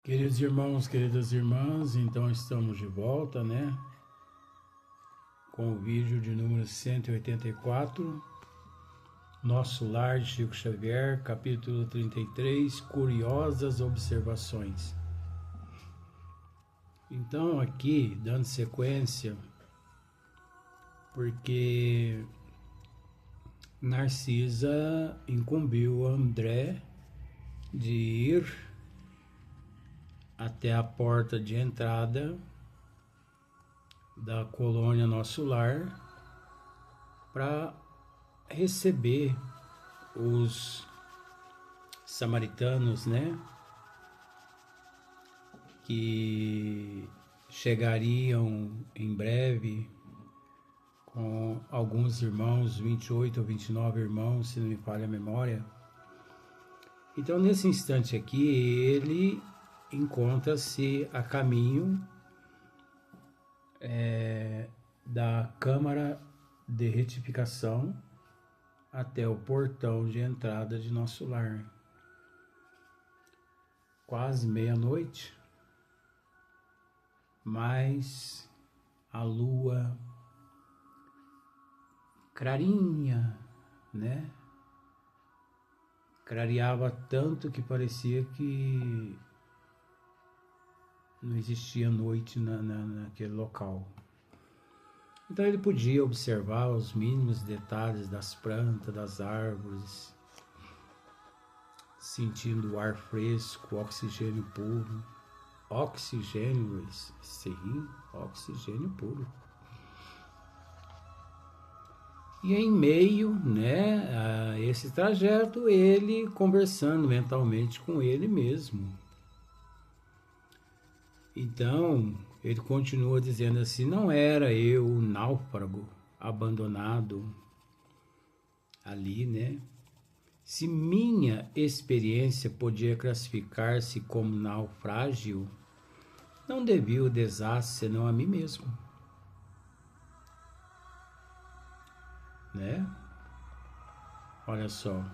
Queridos irmãos, queridas irmãs, então estamos de volta, né? Com o vídeo de número 184, Nosso Lar de Chico Xavier, capítulo 33, Curiosas Observações. Então aqui, dando sequência, porque Narcisa incumbiu André de ir até a porta de entrada da colônia Nosso Lar para receber os samaritanos, né, que chegariam em breve com alguns irmãos, 28 ou 29 irmãos, se não me falha a memória. Então, nesse instante aqui, ele encontra-se a caminho da Câmara de Retificação até o portão de entrada de Nosso Lar. Quase meia-noite, mas a lua clarinha, né? Clareava tanto que parecia que não existia noite naquele local. Então ele podia observar os mínimos detalhes das plantas, das árvores, sentindo o ar fresco, o oxigênio puro. Oxigênio, sim, oxigênio puro. E em meio, né, a esse trajeto, ele conversando mentalmente com ele mesmo. Então, ele continua dizendo assim: não era eu o náufrago abandonado ali, né? Se minha experiência podia classificar-se como naufrágio, não devia o desastre senão a mim mesmo, né? Olha só.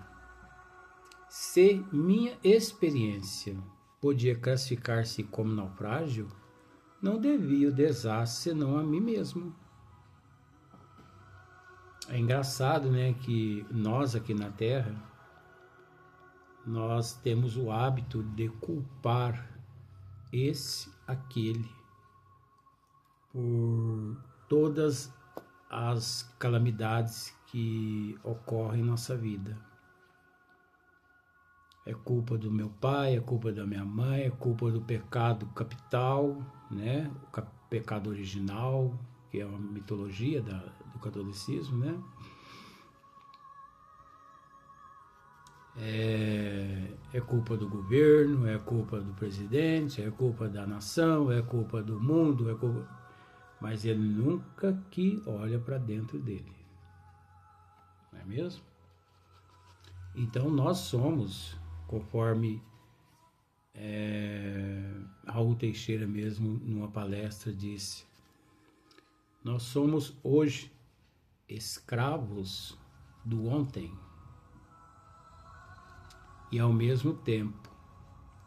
Se minha experiência podia classificar-se como naufrágio, não devia o desastre senão a mim mesmo. É engraçado, né, que nós aqui na Terra, nós temos o hábito de culpar aquele, por todas as calamidades que ocorrem em nossa vida. É culpa do meu pai, é culpa da minha mãe, é culpa do pecado capital, né? O pecado original, que é uma mitologia do catolicismo, né? É culpa do governo, é culpa do presidente, é culpa da nação, é culpa do mundo, é culpa... Mas ele nunca que olha para dentro dele, não é mesmo? Então nós somos, conforme Raul Teixeira mesmo numa palestra disse, nós somos hoje escravos do ontem e ao mesmo tempo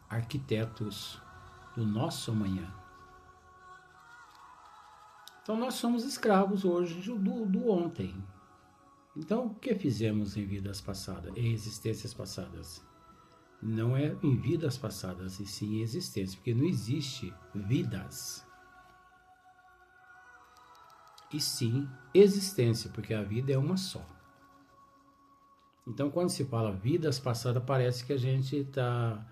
arquitetos do nosso amanhã. Então nós somos escravos hoje do ontem. Então o que fizemos em vidas passadas, em existências passadas? Não é em vidas passadas, e sim em existência, porque não existe vidas. E sim existência, porque a vida é uma só. Então quando se fala vidas passadas, parece que a gente está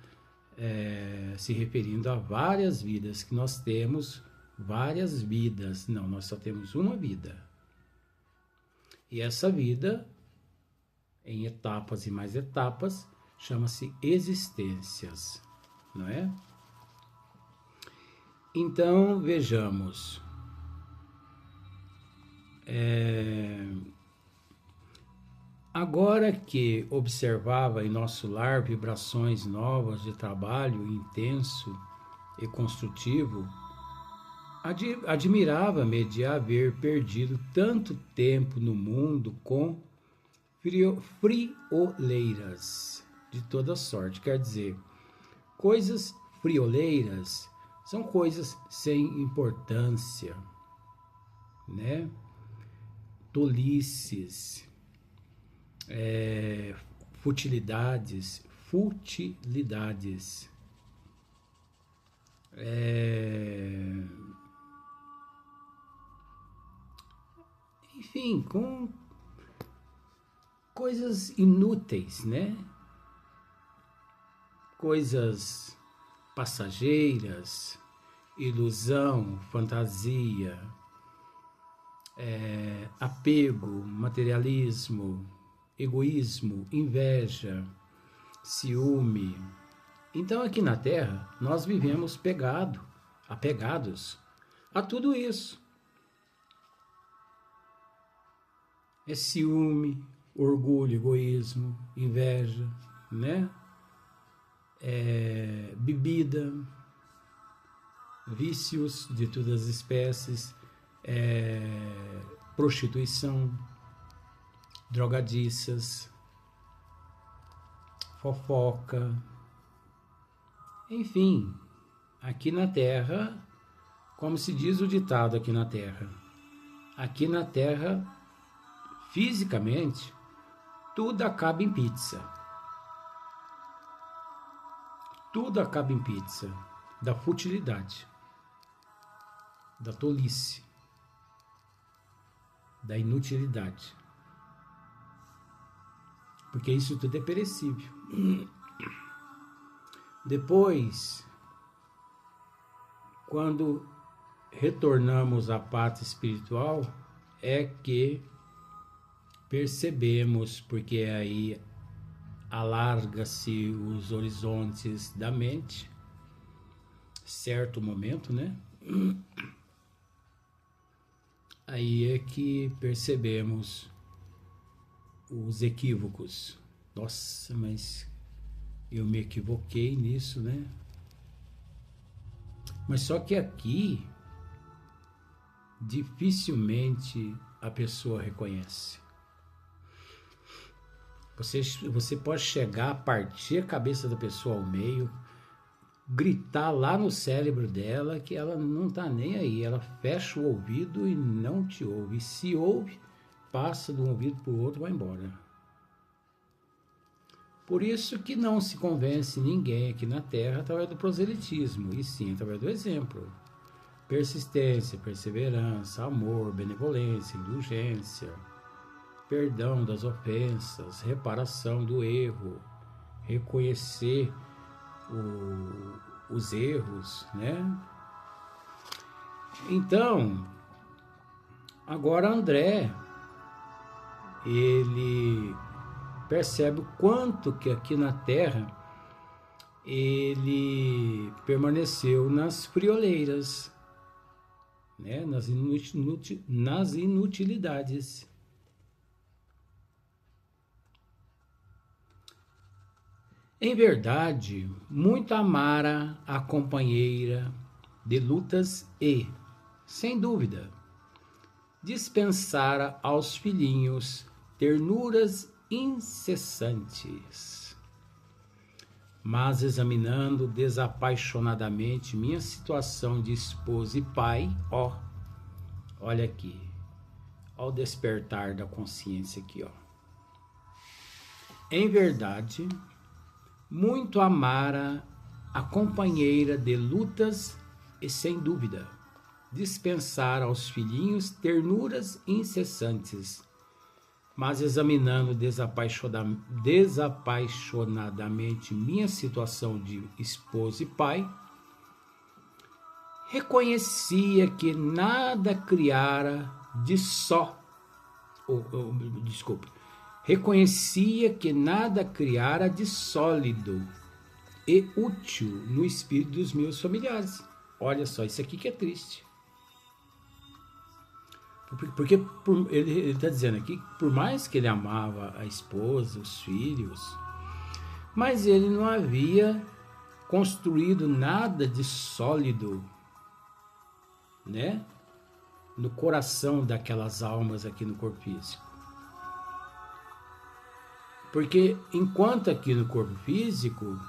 se referindo a várias vidas, que nós temos várias vidas. Não, nós só temos uma vida. E essa vida, em etapas e mais etapas, chama-se existências, não é? Então, vejamos. Agora que observava em Nosso Lar vibrações novas de trabalho intenso e construtivo, admirava-me de haver perdido tanto tempo no mundo com frioleiras de toda sorte, quer dizer, coisas frioleiras são coisas sem importância, né? Tolices, futilidades, enfim, com coisas inúteis, né? Coisas passageiras, ilusão, fantasia, apego, materialismo, egoísmo, inveja, ciúme. Então aqui na Terra nós vivemos apegados a tudo isso. É ciúme, orgulho, egoísmo, inveja, né? Bebida, vícios de todas as espécies, prostituição, drogadiças, fofoca, enfim, aqui na Terra, como se diz o ditado aqui na Terra, fisicamente, tudo acaba em pizza. Tudo acaba em pizza, da futilidade, da tolice, da inutilidade. Porque isso tudo é perecível. Depois, quando retornamos à pátria espiritual, é que percebemos, porque aí alarga-se os horizontes da mente, certo momento, né? Aí é que percebemos os equívocos. Nossa, mas eu me equivoquei nisso, né? Mas só que aqui dificilmente a pessoa reconhece. Você pode chegar, partir a cabeça da pessoa ao meio, gritar lá no cérebro dela que ela não está nem aí, ela fecha o ouvido e não te ouve. E se ouve, passa de um ouvido para o outro e vai embora. Por isso que não se convence ninguém aqui na Terra através do proselitismo, e sim através do exemplo. Persistência, perseverança, amor, benevolência, indulgência, perdão das ofensas, reparação do erro, reconhecer os erros, né? Então, agora André, ele percebe o quanto que aqui na Terra ele permaneceu nas frioleiras, né? nas inutilidades. Em verdade, muito amara a companheira de lutas e, sem dúvida, dispensara aos filhinhos ternuras incessantes. Mas examinando desapaixonadamente minha situação de esposa e pai, olha aqui, ó o despertar da consciência aqui, ó. Em verdade, muito amara a companheira de lutas e, sem dúvida, dispensar aos filhinhos ternuras incessantes, mas examinando desapaixonadamente minha situação de esposo e pai, reconhecia que nada criara de só, reconhecia que nada criara de sólido e útil no espírito dos meus familiares. Olha só, isso aqui que é triste. Porque ele está dizendo aqui que por mais que ele amava a esposa, os filhos, mas ele não havia construído nada de sólido, né, no coração daquelas almas aqui no corpo físico. Porque enquanto aqui no corpo físico,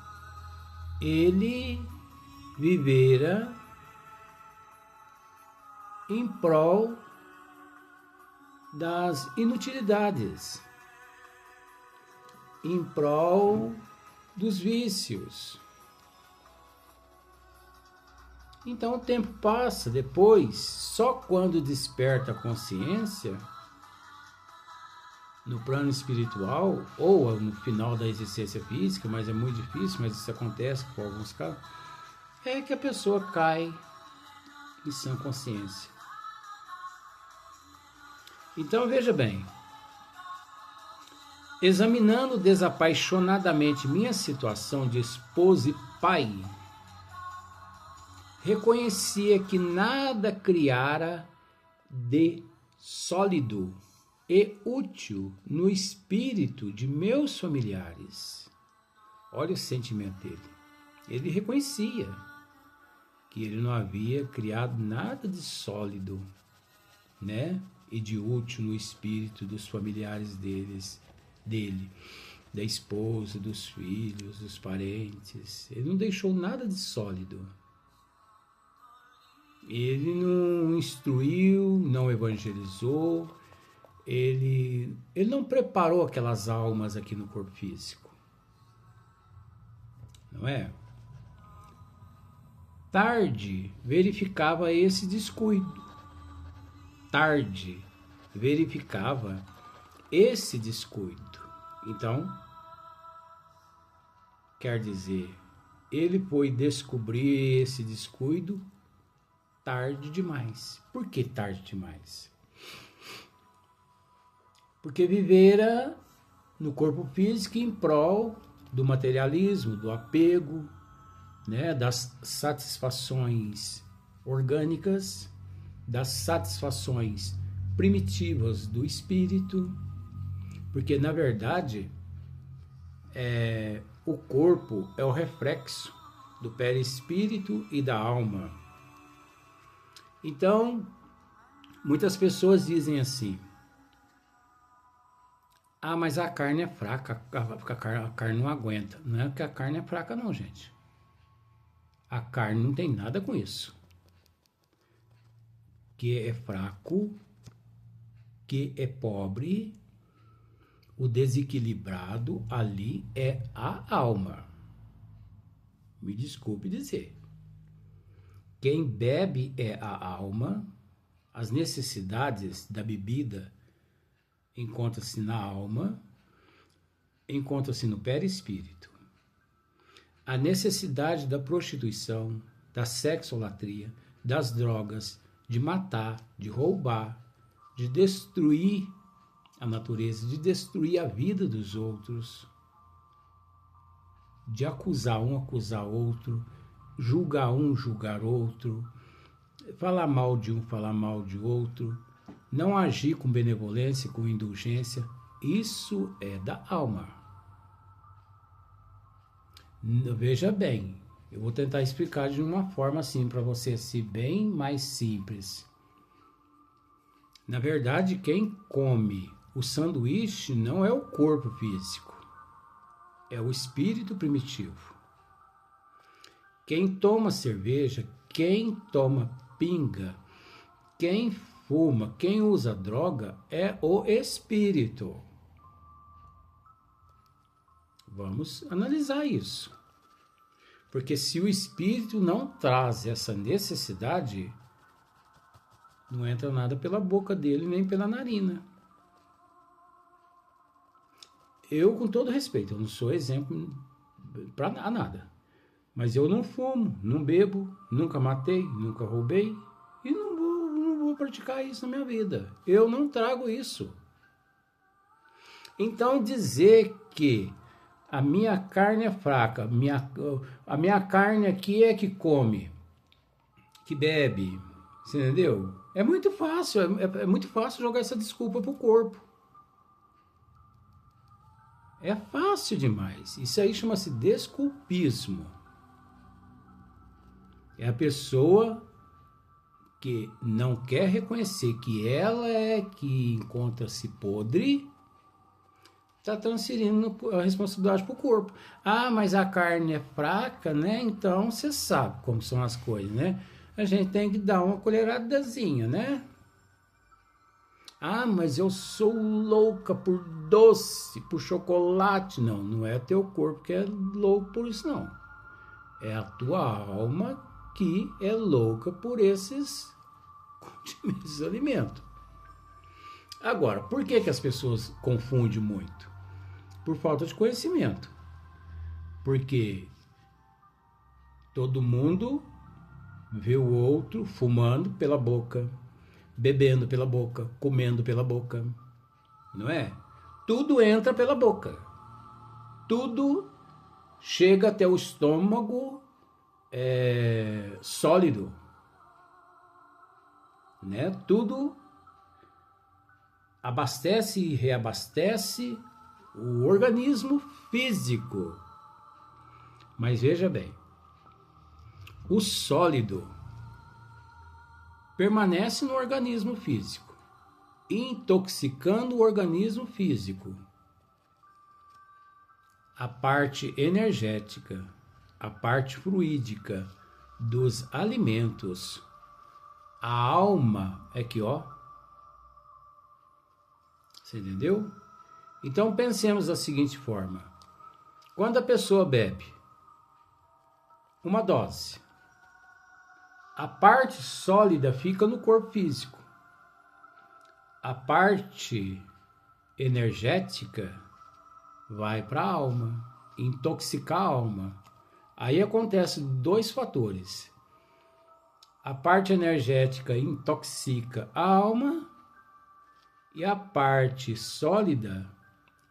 ele vivera em prol das inutilidades, em prol dos vícios. Então o tempo passa, depois, só quando desperta a consciência, no plano espiritual, ou no final da existência física, mas é muito difícil, mas isso acontece com alguns casos, é que a pessoa cai em sã consciência. Então veja bem, examinando desapaixonadamente minha situação de esposo e pai, reconhecia que nada criara de sólido e útil no espírito de meus familiares. Olha o sentimento dele. Ele reconhecia que ele não havia criado nada de sólido, né? E de útil no espírito dos familiares dele, da esposa, dos filhos, dos parentes. Ele não deixou nada de sólido. Ele não instruiu, não evangelizou, ele não preparou aquelas almas aqui no corpo físico. Não é? Tarde verificava esse descuido. Tarde verificava esse descuido. Então, quer dizer, ele foi descobrir esse descuido tarde demais. Por que tarde demais? Porque vivera no corpo físico em prol do materialismo, do apego, né, das satisfações orgânicas, das satisfações primitivas do espírito, porque na verdade o corpo é o reflexo do perispírito e da alma. Então, muitas pessoas dizem assim: ah, mas a carne é fraca, a carne não aguenta. Não é que a carne é fraca não, gente. A carne não tem nada com isso. Que é fraco, que é pobre, o desequilibrado ali é a alma. Me desculpe dizer. Quem bebe é a alma, as necessidades da bebida encontra-se na alma, encontra-se no perispírito. A necessidade da prostituição, da sexolatria, das drogas, de matar, de roubar, de destruir a natureza, de destruir a vida dos outros, de acusar outro, julgar outro, falar mal de um, falar mal de outro, não agir com benevolência, com indulgência, isso é da alma. Veja bem, eu vou tentar explicar de uma forma assim para você ser bem mais simples. Na verdade, quem come o sanduíche não é o corpo físico, é o espírito primitivo. Quem toma cerveja, quem toma pinga, quem fuma, quem usa droga é o espírito. Vamos analisar isso. Porque se o espírito não traz essa necessidade, não entra nada pela boca dele, nem pela narina. Eu, com todo respeito, eu não sou exemplo para nada. Mas eu não fumo, não bebo, nunca matei, nunca roubei e não vou praticar isso na minha vida. Eu não trago isso. Então dizer que a minha carne é fraca, a minha carne aqui é que come, que bebe, você entendeu? É muito fácil, é muito fácil jogar essa desculpa pro corpo. É fácil demais. Isso aí chama-se desculpismo. É a pessoa que não quer reconhecer que ela é que encontra-se podre Está transferindo a responsabilidade para o corpo. Ah, mas a carne é fraca, né? Então você sabe como são as coisas, né? A gente tem que dar uma colheradazinha, né? Ah, mas eu sou louca por doce, por chocolate. Não, não é teu corpo que é louco por isso, não. É a tua alma que é louca por esses alimentos. Agora, por que as pessoas confundem muito? Por falta de conhecimento. Porque todo mundo vê o outro fumando pela boca, bebendo pela boca, comendo pela boca, não é? Tudo entra pela boca. Tudo chega até o estômago sólido, né? Tudo abastece e reabastece o organismo físico. Mas veja bem, o sólido permanece no organismo físico, intoxicando o organismo físico. A parte energética, a parte fluídica dos alimentos, a alma é que, ó, você entendeu? Então pensemos da seguinte forma: quando a pessoa bebe uma dose, a parte sólida fica no corpo físico, a parte energética vai para a alma, intoxicar a alma. Aí acontece dois fatores: a parte energética intoxica a alma e a parte sólida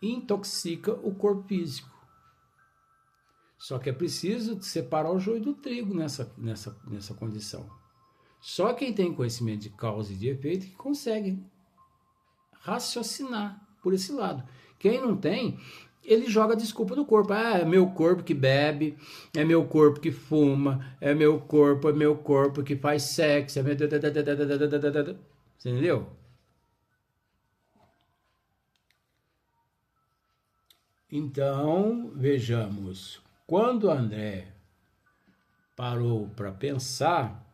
intoxica o corpo físico. Só que é preciso separar o joio do trigo nessa condição. Só quem tem conhecimento de causa e de efeito que consegue raciocinar por esse lado. Quem não tem, ele joga a desculpa no corpo. Ah, é meu corpo que bebe, é meu corpo que fuma, é meu corpo que faz sexo, é meu... Você entendeu? Então, vejamos. Quando André parou para pensar,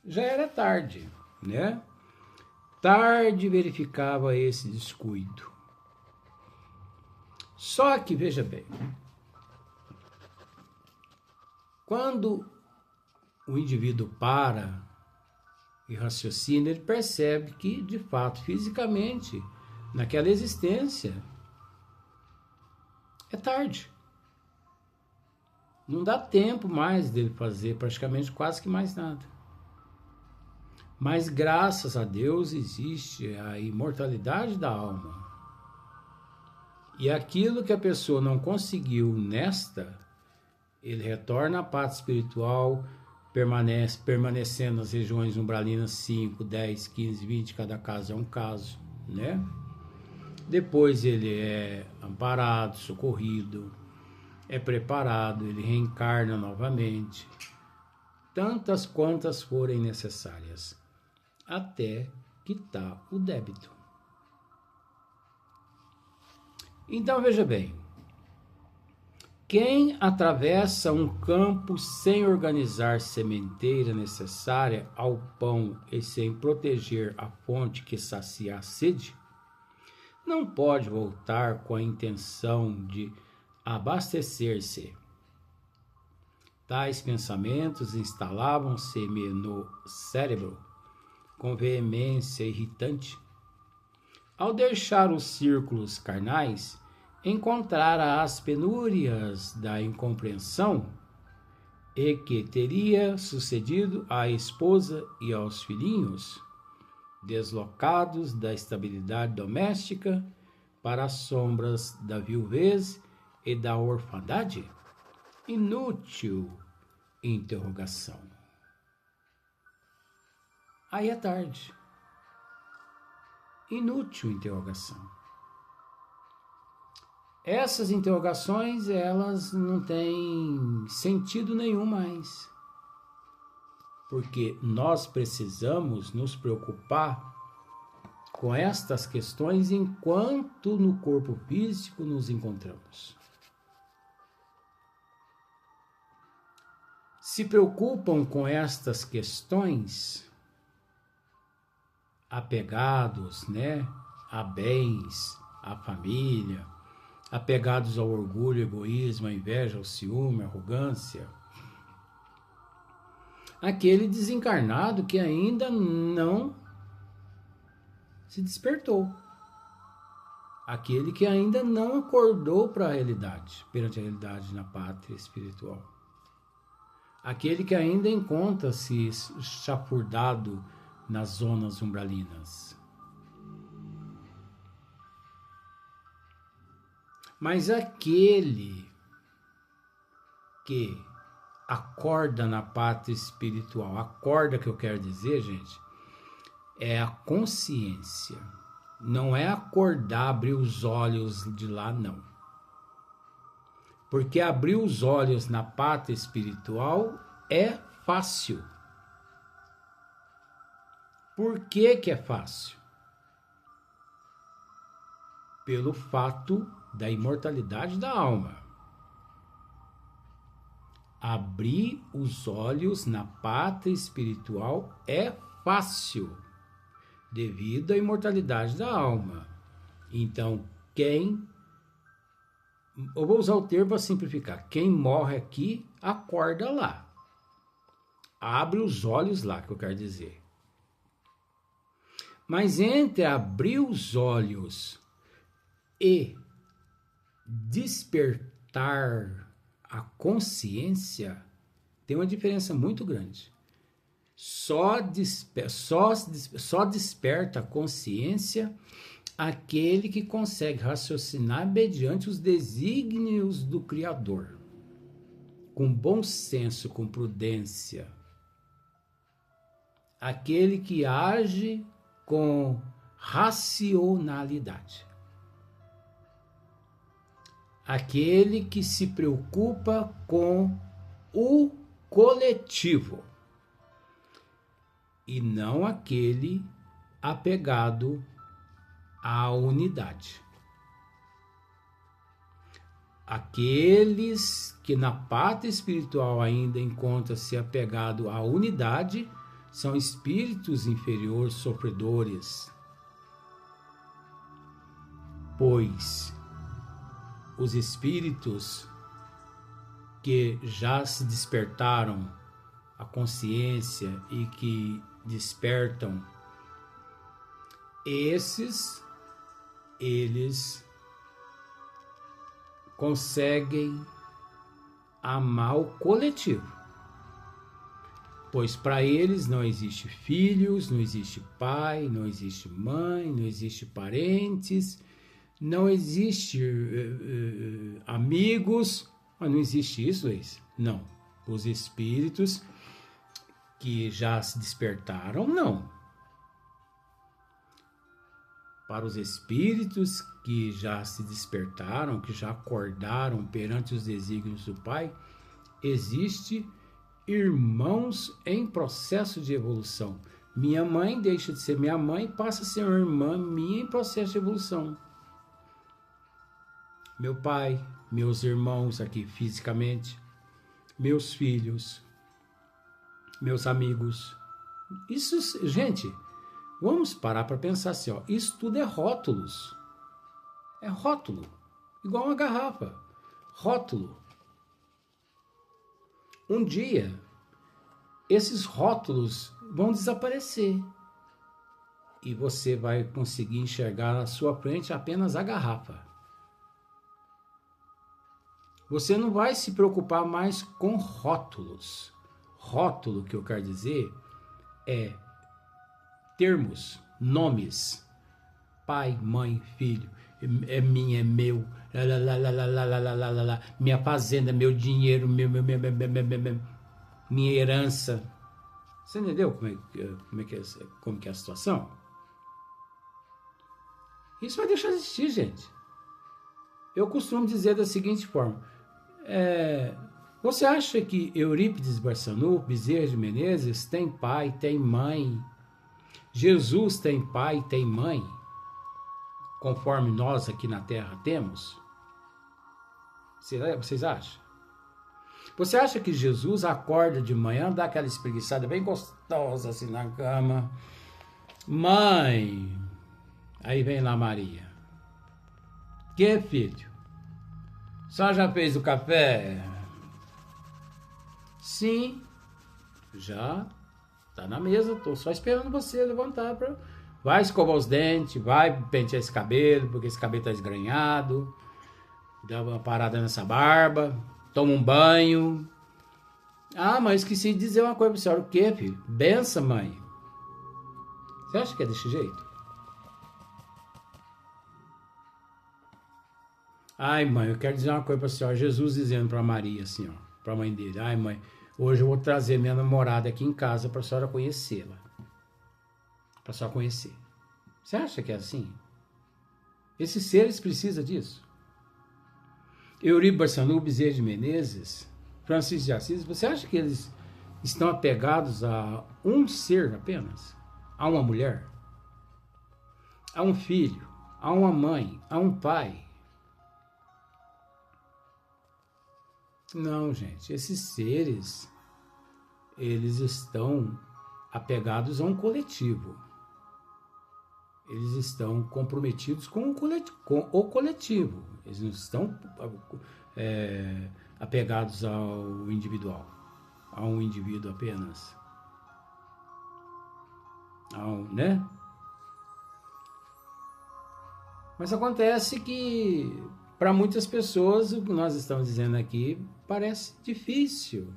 já era tarde, né? Tarde verificava esse descuido. Só que, veja bem, quando o indivíduo para e raciocina, ele percebe que, de fato, fisicamente, naquela existência, é tarde. Não dá tempo mais dele fazer praticamente quase que mais nada. Mas graças a Deus existe a imortalidade da alma. E aquilo que a pessoa não conseguiu nesta, ele retorna à pátria espiritual, permanecendo nas regiões umbralinas 5, 10, 15, 20, cada caso é um caso, né? Depois ele é amparado, socorrido, é preparado, ele reencarna novamente, tantas quantas forem necessárias, até quitar o débito. Então veja bem, quem atravessa um campo sem organizar sementeira necessária ao pão e sem proteger a fonte que sacia a sede, não pode voltar com a intenção de abastecer-se. Tais pensamentos instalavam-se-me no cérebro com veemência irritante. Ao deixar os círculos carnais, encontrara as penúrias da incompreensão e que teria sucedido à esposa e aos filhinhos, deslocados da estabilidade doméstica para as sombras da viuvez e da orfandade? Inútil interrogação. Aí é tarde. Inútil interrogação. Essas interrogações, elas não têm sentido nenhum mais. Porque nós precisamos nos preocupar com estas questões enquanto no corpo físico nos encontramos. Se preocupam com estas questões, apegados, né, a bens, a família, apegados ao orgulho, egoísmo, à inveja, ao ciúme, à arrogância. Aquele desencarnado que ainda não se despertou. Aquele que ainda não acordou para a realidade, perante a realidade na pátria espiritual. Aquele que ainda encontra-se chafurdado nas zonas umbralinas. Mas aquele que acorda na pátria espiritual, acorda, que eu quero dizer, gente, é a consciência. Não é acordar, abrir os olhos de lá, não. Porque abrir os olhos na pátria espiritual é fácil. Por que que é fácil? Pelo fato da imortalidade da alma. Abrir os olhos na pátria espiritual é fácil, devido à imortalidade da alma. Então, eu vou usar o termo para simplificar. Quem morre aqui, acorda lá. Abre os olhos lá, que eu quero dizer. Mas entre abrir os olhos e despertar a consciência, tem uma diferença muito grande. Só desperta a consciência aquele que consegue raciocinar mediante os desígnios do Criador, com bom senso, com prudência. Aquele que age com racionalidade. Aquele que se preocupa com o coletivo e não aquele apegado à unidade. Aqueles que na pátria espiritual ainda encontram-se apegados à unidade são espíritos inferiores sofredores, pois os espíritos que já se despertaram a consciência e que despertam, eles conseguem amar o coletivo, pois para eles não existe filhos, não existe pai, não existe mãe, não existe parentes, não existe amigos, mas não existe isso, Luiz? Não. Os espíritos que já se despertaram, não. Para os espíritos que já se despertaram, que já acordaram perante os desígnios do Pai, existe irmãos em processo de evolução. Minha mãe deixa de ser minha mãe, passa a ser uma irmã minha em processo de evolução. Meu pai, meus irmãos aqui fisicamente, meus filhos, meus amigos. Isso, gente, vamos parar para pensar assim, ó, isso tudo é rótulos. É rótulo, igual uma garrafa. Rótulo. Um dia, esses rótulos vão desaparecer e você vai conseguir enxergar na sua frente apenas a garrafa. Você não vai se preocupar mais com rótulos. Rótulo, que eu quero dizer, é termos, nomes. Pai, mãe, filho, é minha, é meu, minha fazenda, meu dinheiro, minha herança. Você entendeu como que é a situação? Isso vai deixar de existir, gente. Eu costumo dizer da seguinte forma. Você acha que Eurípides Barçanufo, Bezerra de Menezes, tem pai, tem mãe, Jesus tem pai, tem mãe, conforme nós aqui na Terra temos? Vocês acham? Você acha que Jesus acorda de manhã, dá aquela espreguiçada bem gostosa assim na cama? Mãe, aí vem lá Maria. Que filho? Só já fez o café? Sim, já tá na mesa, tô só esperando você levantar para... Vai escovar os dentes, vai pentear esse cabelo, porque esse cabelo tá esgranhado. Dá uma parada nessa barba, toma um banho. Ah, mas esqueci de dizer uma coisa pra senhora. O quê, filho? Benção, mãe. Você acha que é desse jeito? Ai, mãe, eu quero dizer uma coisa pra senhora. Jesus dizendo pra Maria, assim, ó, pra mãe dele. Ai, mãe, hoje eu vou trazer minha namorada aqui em casa pra senhora conhecê-la. Pra senhora conhecer. Você acha que é assim? Esses seres precisam disso? Eurico Barçanufo, Bezerra de Menezes, Francisco de Assis, você acha que eles estão apegados a um ser apenas? A uma mulher? A um filho? A uma mãe? A um pai? Não, gente, esses seres, eles estão apegados a um coletivo. Eles estão comprometidos com o coletivo. Eles não estão apegados ao individual, a um indivíduo apenas. Né? Mas acontece que, para muitas pessoas, o que nós estamos dizendo aqui parece difícil.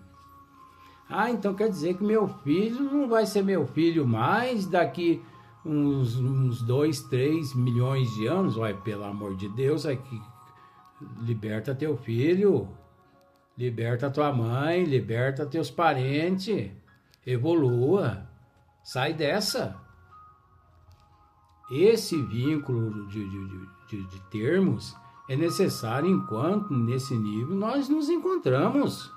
Ah, então quer dizer que meu filho não vai ser meu filho mais daqui uns 2, 3 milhões de anos? Olha, pelo amor de Deus, aqui, liberta teu filho, liberta tua mãe, liberta teus parentes, evolua, sai dessa. Esse vínculo de termos é necessário enquanto nesse nível nós nos encontramos.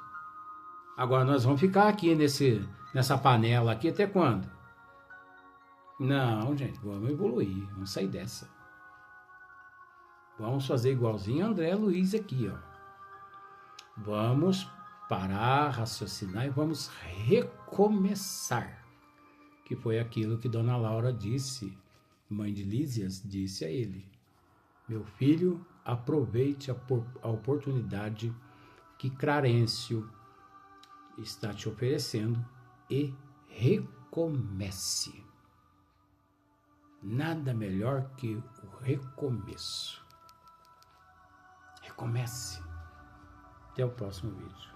Agora nós vamos ficar aqui nessa panela aqui até quando? Não, gente, vamos evoluir, vamos sair dessa. Vamos fazer igualzinho André Luiz aqui, ó. Vamos parar, raciocinar e vamos recomeçar. Que foi aquilo que Dona Laura disse, mãe de Lísias, disse a ele. Meu filho, aproveite a oportunidade que Clarencio está te oferecendo e recomece. Nada melhor que o recomeço. Recomece. Até o próximo vídeo.